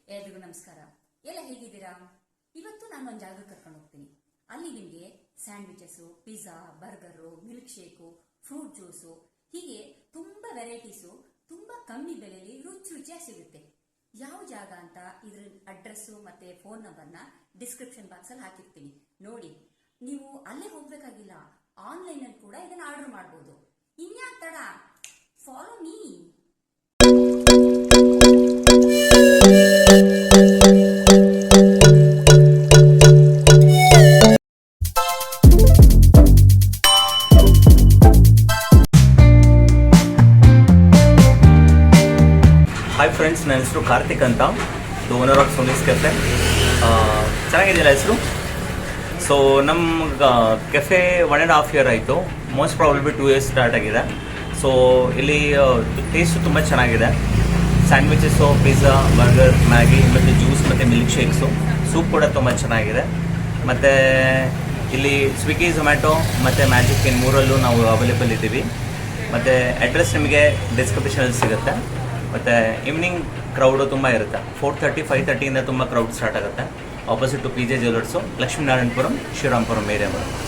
ಎಲ್ರಿಗೂ ನಮಸ್ಕಾರ. ಎಲ್ಲ ಹೇಗಿದ್ದೀರಾ? ಇವತ್ತು ನಾನು ಒಂದು ಜಾಗ ಕರ್ಕೊಂಡು ಹೋಗ್ತೀನಿ. ಅಲ್ಲಿ ನಿಮಗೆ sandwiches, pizza, burger, milk shake, fruit juice ಹೀಗೆ ತುಂಬಾ ವೆರೈಟೀಸು ತುಂಬಾ ಕಮ್ಮಿ ಬೆಲೆಯಲ್ಲಿ ರುಚಿಯಾಗಿ ಸಿಗುತ್ತೆ. ಯಾವ ಜಾಗ ಅಂತ ಇದ್ರ ಅಡ್ರೆಸ್ಸು ಮತ್ತೆ ಫೋನ್ ನಂಬರ್ನ ಡಿಸ್ಕ್ರಿಪ್ಷನ್ ಬಾಕ್ಸ್ ಅಲ್ಲಿ ಹಾಕಿರ್ತೀನಿ. ನೋಡಿ, ನೀವು ಅಲ್ಲೇ ಹೋಗ್ಬೇಕಾಗಿಲ್ಲ, ಆನ್ಲೈನ್ ಅಲ್ಲಿ ಕೂಡ ಇದನ್ನ ಆರ್ಡರ್ ಮಾಡಬಹುದು. ಇನ್ಯಾಕ್ ತಡ, ಫಾಲೋ ಮೀ. ಹಾಯ್ ಫ್ರೆಂಡ್ಸ್, ನನ್ನ ಹೆಸರು ಕಾರ್ತಿಕ್ ಅಂತ, ದ ಓನರ್ ಆಫ್ ಸೋನೀಸ್ ಕೆಫೆ. ಚೆನ್ನಾಗಿದೆಯಲ್ಲ ಹೆಸರು? ಸೊ ನಮ್ಮ ಕೆಫೆ 1.5 year ಆಯಿತು. ಮೋಸ್ಟ್ ಪ್ರಾಬಬ್ಲಿ 2 years ಸ್ಟಾರ್ಟ್ ಆಗಿದೆ. ಸೊ ಇಲ್ಲಿ ಟೇಸ್ಟು ತುಂಬ ಚೆನ್ನಾಗಿದೆ. ಸ್ಯಾಂಡ್ವಿಚಸ್ಸು, ಪಿಜ್ಜಾ, ಬರ್ಗರ್, ಮ್ಯಾಗಿ ಮತ್ತು ಜ್ಯೂಸ್ ಮತ್ತು ಮಿಲ್ಕ್ ಶೇಕ್ಸು, ಸೂಪ್ ಕೂಡ ತುಂಬ ಚೆನ್ನಾಗಿದೆ. ಮತ್ತು ಇಲ್ಲಿ ಸ್ವಿಗ್ಗಿ, ಝೊಮ್ಯಾಟೊ ಮತ್ತು ಮ್ಯಾಜಿಕ್ ಇನ್ ಮೂರಲ್ಲೂ ನಾವು ಅವೈಲೇಬಲ್ ಇದ್ದೀವಿ. ಮತ್ತು ಅಡ್ರೆಸ್ ನಿಮಗೆ ಡಿಸ್ಕ್ರಿಪ್ಷನಲ್ಲಿ ಸಿಗುತ್ತೆ. ಮತ್ತು ಈವ್ನಿಂಗ್ ಕ್ರೌಡು ತುಂಬ ಇರುತ್ತೆ. 4:30, 5:30 ತುಂಬ ಕ್ರೌಡ್ ಸ್ಟಾರ್ಟ್ ಆಗುತ್ತೆ. Opposite to PJ jewellers, Lakshminarayanapuram, Srirampuram area ಬರುತ್ತೆ.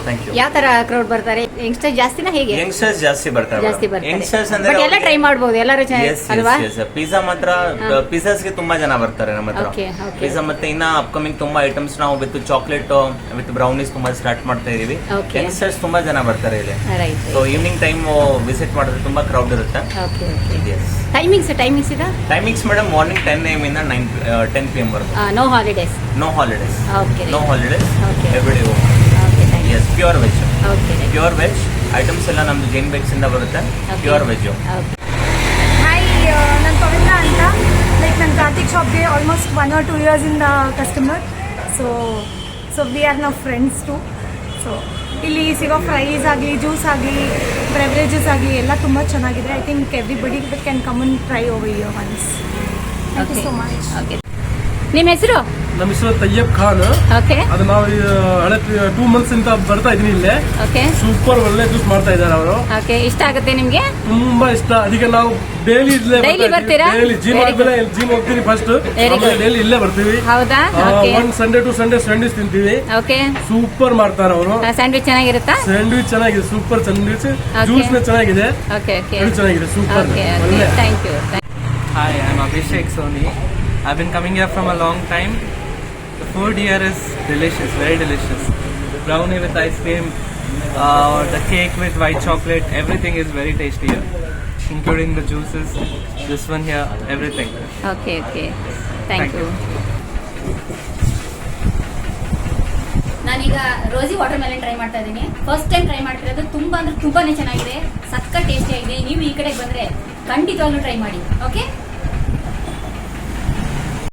Thank you. ಯಾವ ತರ ಕ್ರೌಡ್ ಬರ್ತಾರೆ? ಯಂಗ್ಸ್ಟರ್ಸ್ ಜಾಸ್ತಿನ ಹೇಗೆ? ಯಂಗ್ಸ್ಟರ್ಸ್ ಜಾಸ್ತಿ ಬರ್ತಾರೆ. ಯಂಗ್ಸ್ಟರ್ಸ್ ಅಂದ್ರೆ ಎಲ್ಲ ಟ್ರೈ ಮಾಡಬಹುದು, ಎಲ್ಲರೂ ಅಲ್ವಾ? ಪಿಜ್ಜಾ ಮಾತ್ರ, ಪಿಜ್ಜಾಸ್ಗೆ ತುಂಬಾ ಜನ ಬರ್ತಾರೆ ನಮ್ಮ ಹತ್ರ. ಪಿಜ್ಜಾ ಮತ್ತೆ ಇನ್ನ ಅಪ್ಕಮಿಂಗ್ ತುಂಬಾ ಐಟಮ್ಸ್ ನಾವು ವಿತ್ ಚಾಕ್ಲೇಟ್ ವಿತ್ ಬ್ರೌನೀಸ್ ತುಂಬಾ ಸ್ಟಾರ್ಟ್ ಮಾಡ್ತಾ ಇದೀವಿ. ಯಂಗ್ಸ್ಟರ್ಸ್ ತುಂಬಾ ಜನ ಬರ್ತಾರೆ ಇಲ್ಲಿ. ಸೊ ಈವ್ನಿಂಗ್ ಟೈಮ್ ವಿಸಿಟ್ ಮಾಡಿದ್ರೆ ತುಂಬಾ ಕ್ರೌಡ್ ಇರುತ್ತೆ. Timings timings madam, morning 10 AM ಇಂದ 10 PM ವರೆಗೂ. No holidays every day. Yes, pure veg. Pure veg items ಎಲ್ಲ ನಮ್ದು ಜೈನ್ ಬೇಕ್ಸ್ ಇಂದ ಬರುತ್ತೆ. Pure veg. ಹಾಯ್, ನಾನು ಪವಿತ್ರ ಅಂತ. ಲೈಕ್ ನನ್ನ ಕಾರ್ತಿಕ್ ಶಾಪ್ಗೆ ಆಲ್ಮೋಸ್ಟ್ 1 or 2 years ಇಂದ customer. So we are now friends too. ಸೊ ಇಲ್ಲಿ ಸಿಗೋ ಫ್ರೈಸ್ ಆಗಲಿ, ಜ್ಯೂಸ್ ಆಗಲಿ, ಬೆವರೇಜಸ್ ಆಗಲಿ ಎಲ್ಲ ತುಂಬ ಚೆನ್ನಾಗಿದೆ. I think everybody can come and try over here once. Thank you so much. ನಿಮ್ಮ ಹೆಸರು? ನಮ್ಮ ಹೆಸರು ತಯ್ಯಬ್ ಖಾನ್. ಅದು ನಾವು ಹಳೆ 2 months ಇಂದ ಬರ್ತಾ ಇದೀನಿ ಇಲ್ಲೇ. ಸೂಪರ್ ಒಳ್ಳೆ ಜ್ಯೂಸ್ ಮಾಡ್ತಾ ಇದ್ದಾರೆ ಅವರು. ಇಷ್ಟ ಆಗುತ್ತೆ ನಿಮ್ಗೆ? ತುಂಬಾ ಇಷ್ಟ. ಅದಕ್ಕೆ ನಾವು ಡೈಲಿ ಬರ್ತೀರಾ? ಜಿಮ್ ಆದ್ಮೇಲೆ ಜಿಮ್ ಹೋಗ್ತೀನಿ ಫಸ್ಟ್, ಡೈಲಿ ಇಲ್ಲೇ ಬರ್ತೀವಿ. ಹೌದಾ? ಒಂದು ಸಂಡೇ ಟು ಸಂಡೇ ಸ್ಯಾಂಡ್ವಿಚ್ ತಿಂತೀವಿ. ಸೂಪರ್ ಮಾಡ್ತಾರೆ ಅವರು. ಸ್ಯಾಂಡ್ವಿಚ್ ಚೆನ್ನಾಗಿರುತ್ತಾ? ಸ್ಯಾಂಡ್ವಿಚ್ ಚೆನ್ನಾಗಿದೆ, ಸೂಪರ್ ಸ್ಯಾಂಡ್ವಿಚ್. ಜ್ಯೂಸ್ ಚೆನ್ನಾಗಿದೆ, ಚೆನ್ನಾಗಿದೆ, super. Thank you. Hi, I'm Abhishek Soni. I've been coming here from a long time. The food here is delicious, very delicious. Brownie with ice cream, the cake with white chocolate, everything is very tasty here, including the juices. This one here, everything. Okay. Thank you. ನಾನೀಗ ರೋಸಿ water melon try ಮಾಡ್ತಾ ಇದ್ದೀನಿ. First time try ಮಾಡ್ತಿರೋದು. ತುಂಬಾನೇ ಚೆನ್ನಾಗಿದೆ, ಸಕ್ಕ tasty ಆಗಿದೆ. ನೀವು ಈ ಕಡೆಗೆ ಬಂದ್ರೆ ಖಂಡಿತವಾಗ್ಲೂ ಟ್ರೈ ಮಾಡಿ. ಓಕೆ.